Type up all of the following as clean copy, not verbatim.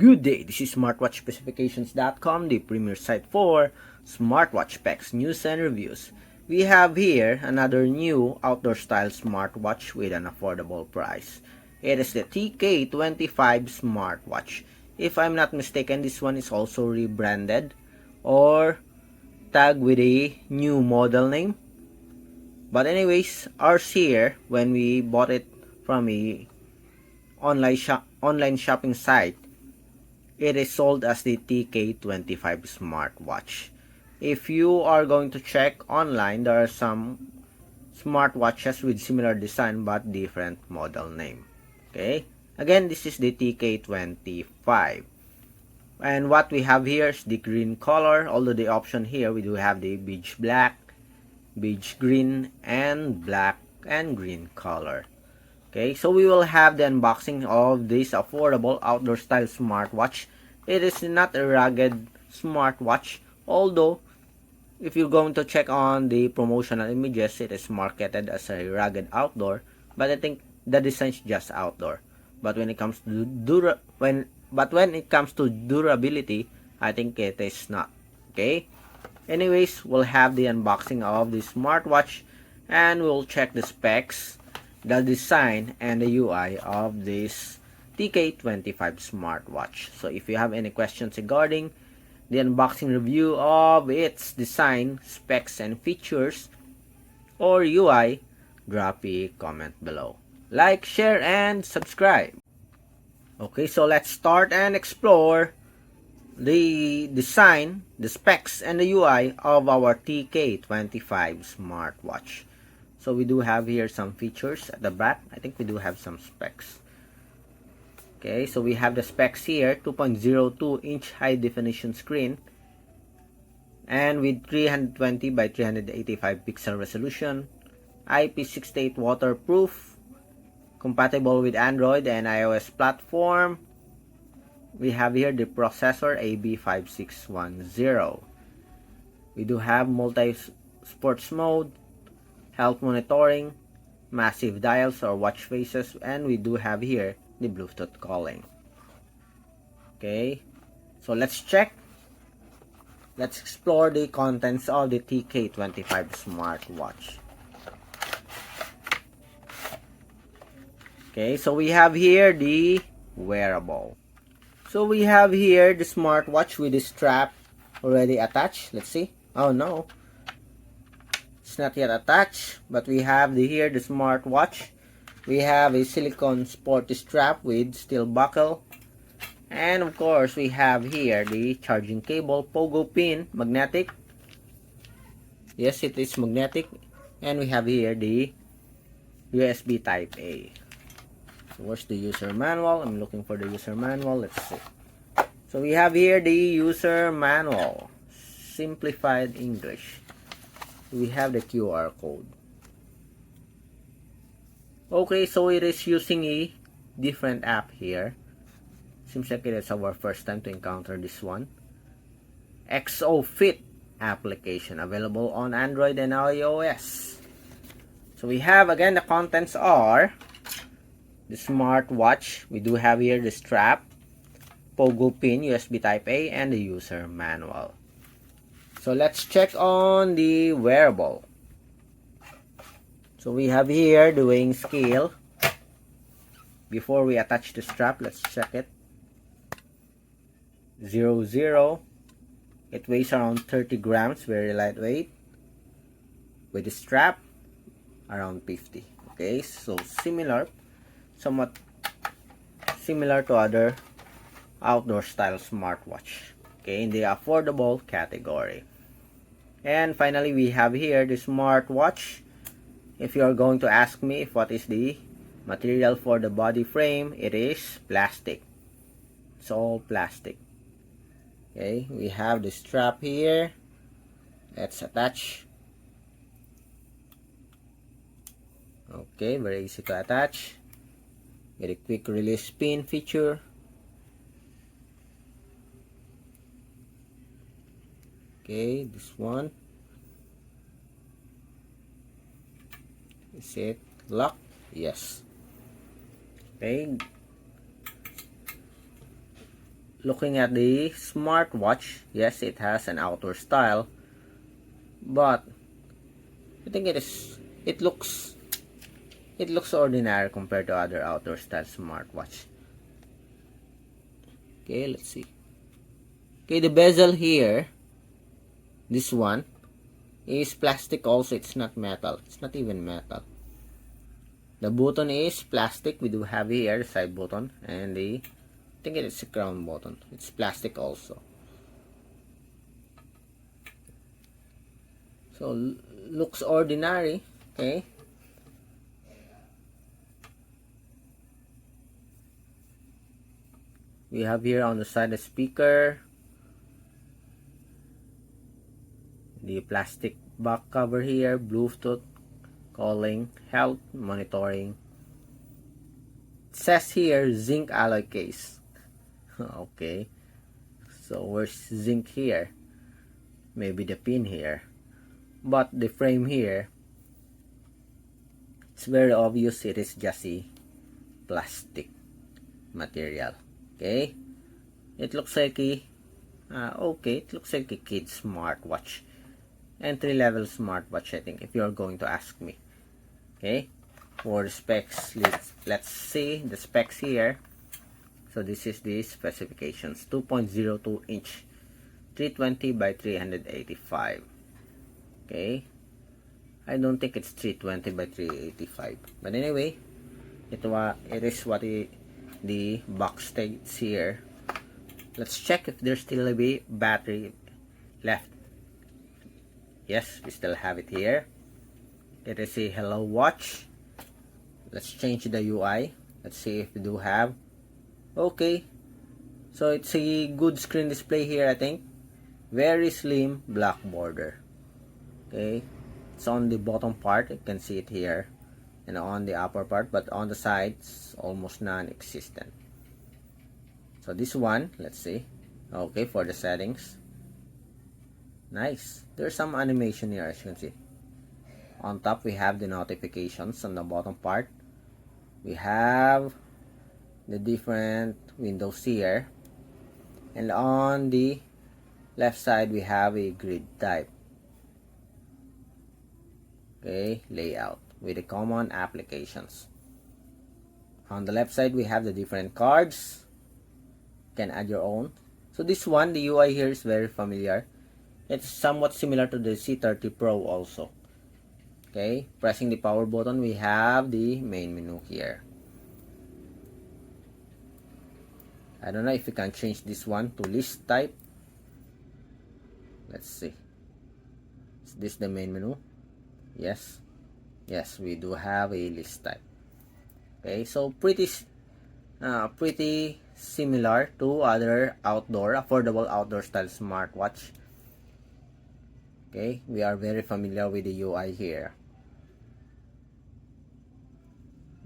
Good day, this is smartwatchspecifications.com, the premier site for smartwatch specs, news, and reviews. We have here another new outdoor style smartwatch with an affordable price. It is the TK25 smartwatch. If I'm not mistaken, this one is also rebranded or tagged with a new model name. But anyways, ours here, when we bought it from a online shopping site, it is sold as the TK25 smartwatch. If you are going to check online, there are some smartwatches with similar design but different model name. Okay, again, this is the TK25. And what we have here is the green color, although the option here we do have the beige black, beige green, and black and green color. Okay, so we will have the unboxing of this affordable outdoor style smartwatch. It is not a rugged smartwatch, although if you're going to check on the promotional images, it is marketed as a rugged outdoor, but I think the design is just outdoor. But when it comes to durability, I think it is not. Okay. Anyways, we'll have the unboxing of the smartwatch and we'll check the specs, the design, and the UI of this TK25 smartwatch. So if you have any questions regarding the unboxing review of its design, specs, and features, or UI, drop a comment below. Like, share, and subscribe. Okay, so let's start and explore the design, the specs, and the UI of our TK25 smartwatch. So we do have here some features at the back. I think we do have some specs. Okay, so we have the specs here, 2.02-inch high definition screen and with 320 by 385 pixel resolution, IP68 waterproof, compatible with Android and iOS platform. We have here the processor AB5610. We do have multi-sports mode, health monitoring, massive dials or watch faces, and we do have here the Bluetooth calling. Okay, so let's check. Let's explore the contents of the TK25 smartwatch. Okay, so we have here the wearable. So we have here the smartwatch with the strap already attached. Let's see. Oh no, it's not yet attached, but we have here the smartwatch. We have a silicone sporty strap with steel buckle, and of course we have here the charging cable, pogo pin, magnetic. Yes, it is magnetic. And we have here the USB type A. So where's the user manual? I'm looking for the user manual. Let's see. So we have here the user manual, simplified English. We have the QR code. Okay, so it is using a different app here. Seems like it is our first time to encounter this one. XOFit application, available on Android and iOS. So we have, again, the contents are the smartwatch. We do have here the strap, pogo pin, USB type A, and the user manual. So let's check on the wearable. So we have here the weighing scale. Before we attach the strap, let's check it. 00. It weighs around 30 grams, very lightweight. With the strap, around 50. Okay, so somewhat similar to other outdoor style smartwatch. Okay, in the affordable category. And finally, we have here the smartwatch. If you are going to ask me what is the material for the body frame, it is plastic. It's all plastic. Okay, we have the strap here. Let's attach. Okay, very easy to attach. With a quick release pin feature. Okay, this one. Is it locked? Yes. Okay. looking at the smartwatch, yes, it has an outdoor style, but I think it looks ordinary compared to other outdoor style smartwatch. Okay, let's see. Okay, the bezel here, this one, is plastic also. It's not metal. It's not even metal. The button is plastic. We do have here the side button, and I think it is a crown button. It's plastic also. So looks ordinary. Okay. We have here on the side a speaker, the plastic back cover here, Bluetooth, calling, health monitoring. It says here zinc alloy case. Okay, so where's zinc here? Maybe the pin here, but the frame here, it's very obvious it is just a plastic material. Okay, it looks like a it looks like a kid's smartwatch, entry-level smartwatch, I think, if you're going to ask me. Okay, for the specs, let's see the specs here. So this is the specifications: 2.02 inch, 320 by 385. Okay, I don't think it's 320 by 385, but anyway, it is what the box states here. Let's check if there's still a battery left. Yes, we still have it here. It is a Hello Watch. Let's change the UI. Let's see if we do have. Okay, so it's a good screen display here, I think. Very slim black border. Okay, it's on the bottom part, you can see it here, and on the upper part, but on the sides almost non-existent. So this one, let's see. Okay, for the settings, nice. There's some animation here, as you can see. On top we have the notifications. On the bottom part we have the different windows here, and on the left side we have a grid type. Okay, layout with the common applications. On the left side we have the different cards. You can add your own. So this one, the UI here is very familiar. It's somewhat similar to the C30 Pro also. Okay, pressing the power button, we have the main menu here. I don't know if you can change this one to list type. Let's see. Is this the main menu? Yes. Yes, we do have a list type. Okay, so pretty similar to other affordable outdoor style smartwatch. Okay, we are very familiar with the UI here.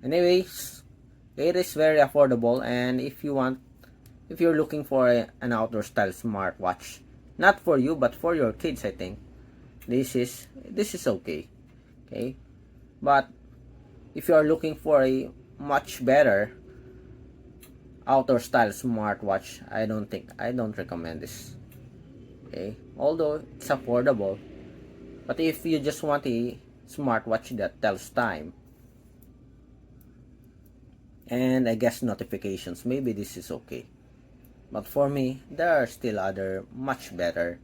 Anyways, it is very affordable, and if you're looking for an outdoor style smartwatch, not for you but for your kids, I think this is okay. Okay, but if you are looking for a much better outdoor style smartwatch, I don't recommend this. Okay, although it's affordable, but if you just want a smartwatch that tells time and I guess notifications, maybe this is okay. But for me, there are still other much better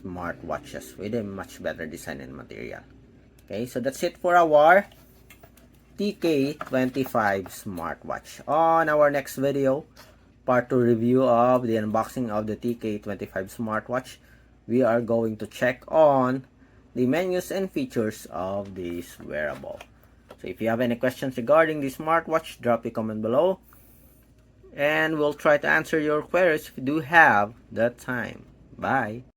smartwatches with a much better design and material. Okay, so that's it for our TK25 smartwatch. On our next video, part 2 review of the unboxing of the TK25 smartwatch, we are going to check on the menus and features of this wearable. So if you have any questions regarding the smartwatch, drop a comment below, and we'll try to answer your queries if you do have the time. Bye.